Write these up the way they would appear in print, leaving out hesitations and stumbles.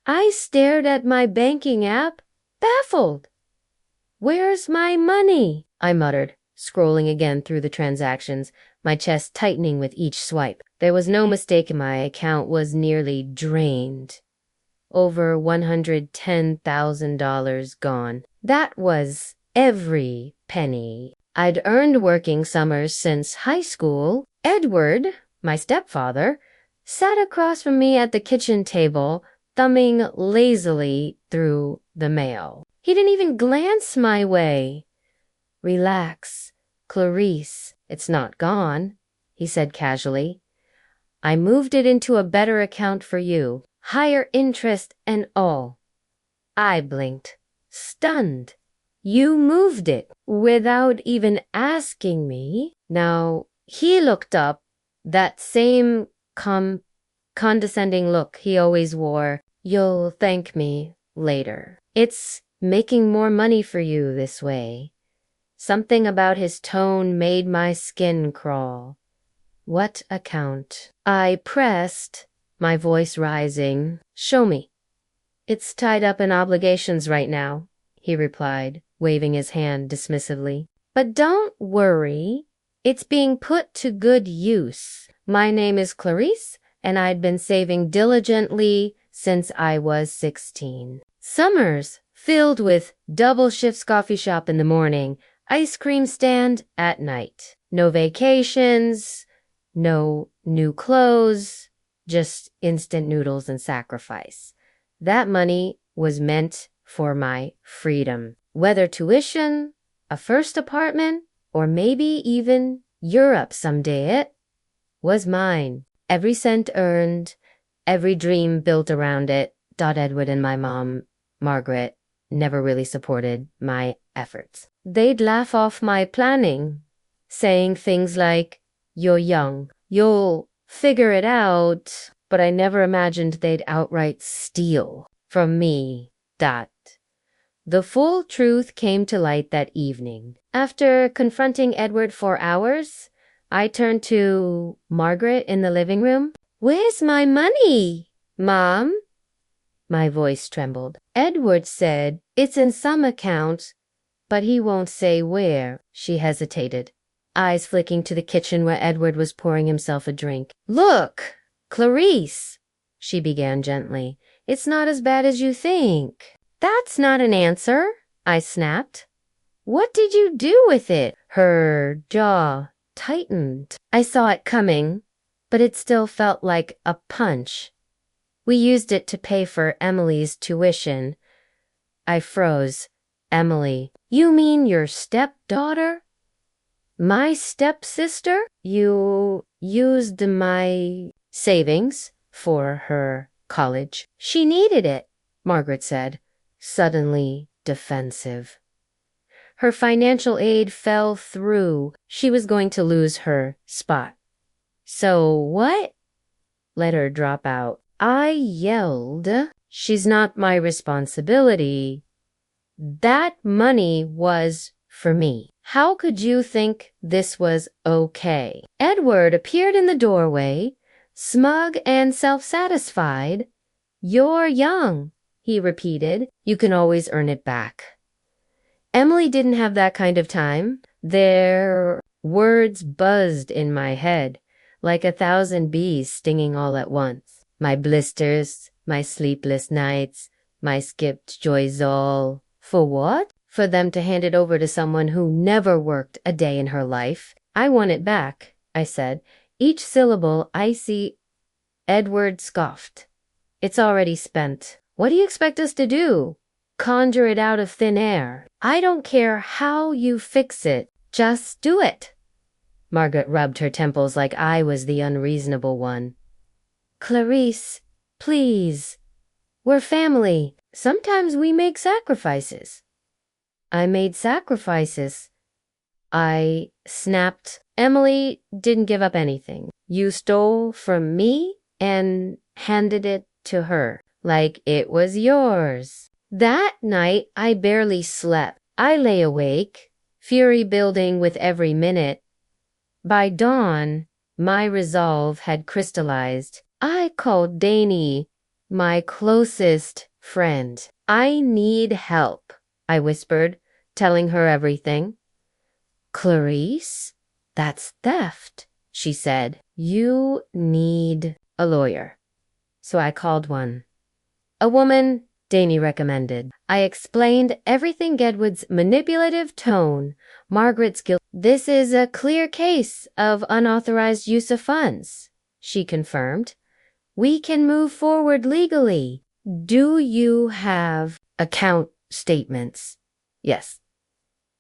I stared at my banking app, baffled. "Where's my money?" I muttered, scrolling again through the transactions, my chest tightening with each swipe. There was no mistake, my account was nearly drained. Over $110,000 gone. That was every penny I'd earned working summers since high school. Edward, my stepfather, sat across from me at the kitchen table, thumbing lazily through the mail. He didn't even glance my way. "Relax, Clarice, it's not gone," he said casually. "I moved it into a better account for you, higher interest and all." I blinked, stunned. "You moved it without even asking me?" Now, he looked up, that same condescending look he always wore. "You'll thank me later. It's making more money for you this way." Something about his tone made my skin crawl. "What account?" I pressed, my voice rising. "Show me." "It's tied up in obligations right now," he replied, waving his hand dismissively. "But don't worry, it's being put to good use. My name is Clarice, and I'd been saving diligently since I was 16. Summers filled with double shifts, coffee shop in the morning, ice cream stand at night. No vacations, no new clothes, just instant noodles and sacrifice. That money was meant for my freedom. Whether tuition, a first apartment, or maybe even Europe someday, it was mine. Every cent earned, every dream built around it. Edward and my mom, Margaret, never really supported my efforts. They'd laugh off my planning, saying things like, "You're young, you'll figure it out," but I never imagined they'd outright steal from me that. The full truth came to light that evening. After confronting Edward for hours, I turned to Margaret in the living room. "Where's my money, Mom?" My voice trembled. "Edward said it's in some account, but he won't say where." She hesitated, eyes flicking to the kitchen where Edward was pouring himself a drink. "Look, Clarice," she began gently, "it's not as bad as you think." "That's not an answer," I snapped. "What did you do with it?" Her jaw tightened. I saw it coming, but it still felt like a punch. "We used it to pay for Emily's tuition." I froze. "Emily? You mean your stepdaughter? My stepsister? You used my savings for her college." "She needed it," Margaret said, suddenly defensive. Her financial aid fell through. She was going to lose her spot. "So what?" Let her drop out. I yelled, "She's not my responsibility. That money was for me. How could you think this was okay?" Edward appeared in the doorway, smug and self-satisfied. "You're young," he repeated. "You can always earn it back." Emily didn't have that kind of time. Their words buzzed in my head, like 1,000 bees stinging all at once. My blisters, my sleepless nights, my skipped joys, all. For what? For them to hand it over to someone who never worked a day in her life. "I want it back," I said, each syllable icy. Edward scoffed. "It's already spent. What do you expect us to do? Conjure it out of thin air? I don't care how you fix it. Just do it." Margaret rubbed her temples like I was the unreasonable one. "Clarice, please. We're family. Sometimes we make sacrifices." "I made sacrifices," I snapped. "Emily didn't give up anything. You stole from me and handed it to her like it was yours." That night, I barely slept. I lay awake, fury building with every minute. By dawn, my resolve had crystallized. I called Danny My closest friend. I need help, I whispered, telling her everything. Clarice, that's theft, she said. You need a lawyer. So I called one. A woman Danny recommended. I explained everything. Edward's manipulative tone, Margaret's guilt. This is a clear case of unauthorized use of funds, she confirmed. We can move forward legally. Do you have account statements? Yes.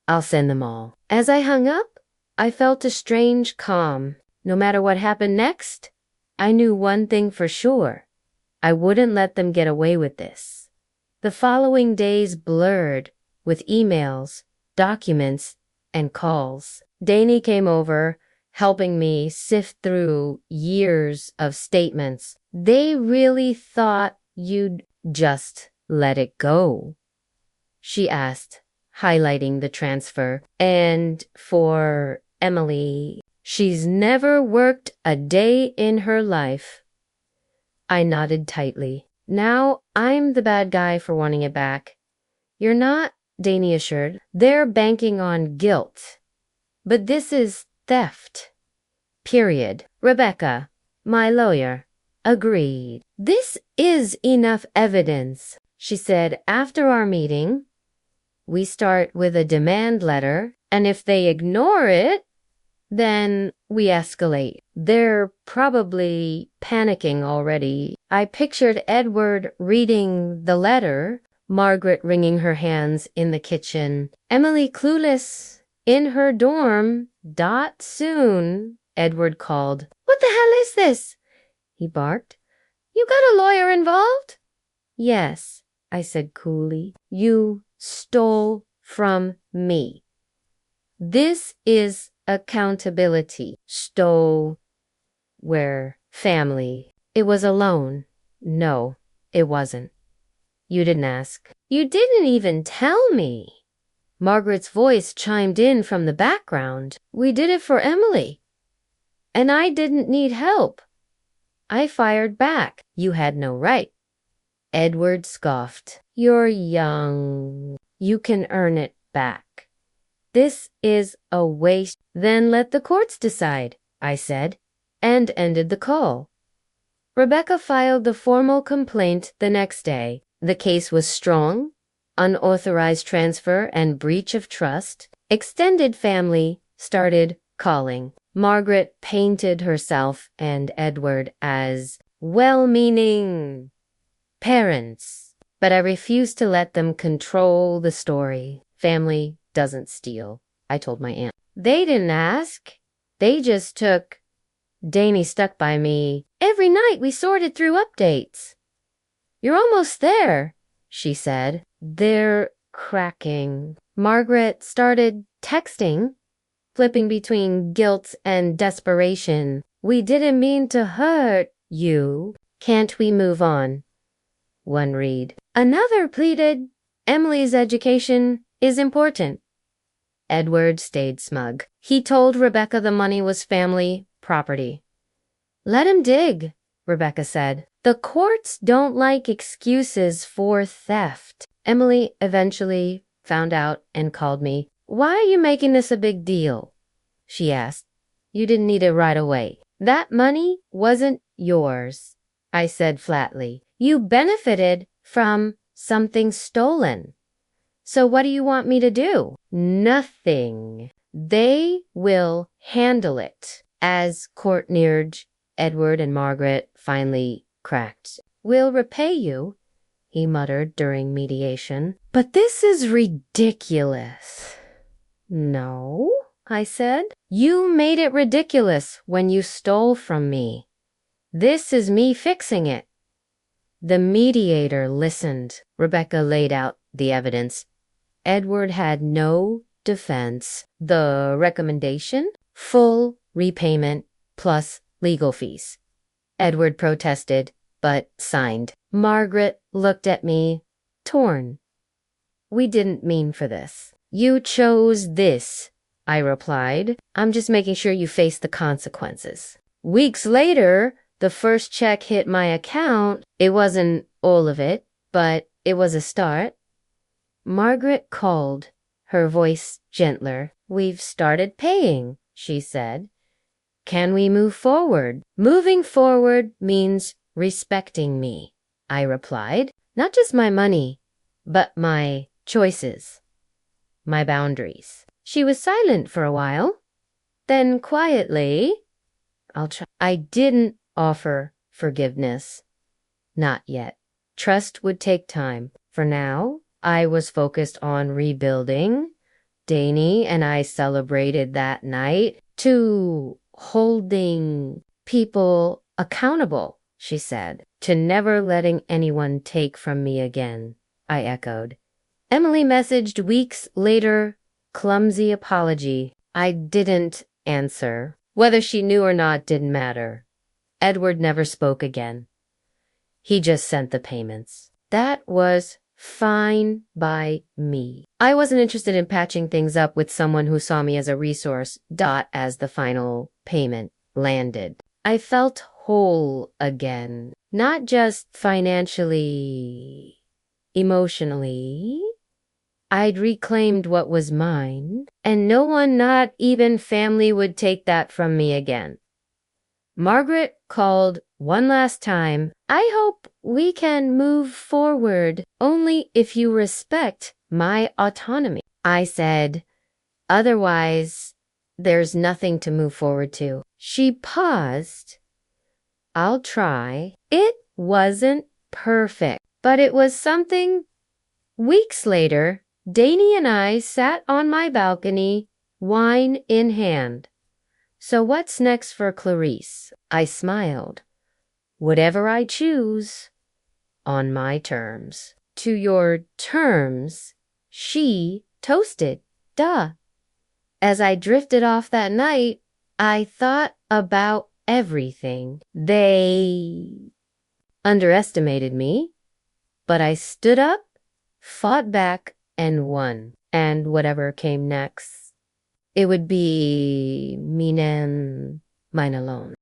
I'll send them all. As I hung up, I felt a strange calm. No matter what happened next, I knew one thing for sure. I wouldn't let them get away with this. The following days blurred with emails, documents, and calls. Danny came over, helping me sift through years of statements. They really thought you'd just let it go, she asked, highlighting the transfer. And for Emily, she's never worked a day in her life. I nodded tightly. Now I'm the bad guy for wanting it back. You're not, Danny assured. They're banking on guilt. But this is theft. Period. Rebecca, my lawyer, agreed. This is enough evidence, she said after our meeting. We start with a demand letter, and if they ignore it, then we escalate. They're probably panicking already. I pictured Edward reading the letter, Margaret wringing her hands in the kitchen, Emily clueless in her dorm. Soon, Edward called. What the hell is this? He barked. You got a lawyer involved? Yes, I said coolly. You stole from me. This is accountability. Stole where family. It was a loan. No, it wasn't. You didn't ask. You didn't even tell me. Margaret's voice chimed in from the background. We did it for Emily. And I didn't need help. I fired back. You had no right. Edward scoffed. You're young. You can earn it back. This is a waste. Then let the courts decide, I said, and ended the call. Rebecca filed the formal complaint the next day. The case was strong. Unauthorized transfer and breach of trust. Extended family started calling. Margaret painted herself and Edward as well-meaning parents, but I refused to let them control the story. Family doesn't steal, I told my aunt. They didn't ask. They just took. Danny stuck by me. Every night we sorted through updates. You're almost there, she said. They're cracking. Margaret started texting, flipping between guilt and desperation. We didn't mean to hurt you. Can't we move on? One read. Another pleaded, Emily's education is important. Edward stayed smug. He told Rebecca the money was family property. Let him dig, Rebecca said. The courts don't like excuses for theft. Emily eventually found out and called me. Why are you making this a big deal? She asked. You didn't need it right away. That money wasn't yours, I said flatly. You benefited from something stolen. So what do you want me to do? Nothing. They will handle it. As court neared, Edward and Margaret finally cracked. We'll repay you, he muttered during mediation. But this is ridiculous. No, I said. You made it ridiculous when you stole from me. This is me fixing it. The mediator listened. Rebecca laid out the evidence. Edward had no defense. The recommendation? Full repayment plus legal fees. Edward protested, but signed. Margaret looked at me, torn. We didn't mean for this. You chose this, I replied. I'm just making sure you face the consequences. Weeks later, the first check hit my account. It wasn't all of it, but it was a start. Margaret called, her voice gentler. "We've started paying," she said. "Can we move forward?" "Moving forward means respecting me," I replied. "Not just my money, but my choices, my boundaries." She was silent for a while. Then quietly, "I'll try." I didn't offer forgiveness. Not yet. Trust would take time. For now, I was focused on rebuilding. Danny and I celebrated that night. To holding people accountable, she said. To never letting anyone take from me again, I echoed. Emily messaged weeks later, clumsy apology. I didn't answer. Whether she knew or not didn't matter. Edward never spoke again. He just sent the payments. That was fine by me. I wasn't interested in patching things up with someone who saw me as a resource. As the final payment landed, I felt whole again. Not just financially, emotionally. I'd reclaimed what was mine, and no one, not even family, would take that from me again. Margaret called one last time. "I hope we can move forward, only if you respect my autonomy." I said, "Otherwise, there's nothing to move forward to." She paused. "I'll try." It wasn't perfect, but it was something. Weeks later, Danny and I sat on my balcony, wine in hand. "So what's next for Clarice?" I smiled. "Whatever I choose, on my terms." "To your terms," she toasted. Duh. As I drifted off that night, I thought about everything. They underestimated me, but I stood up, fought back, and won. And whatever came next, it would be mine and mine alone.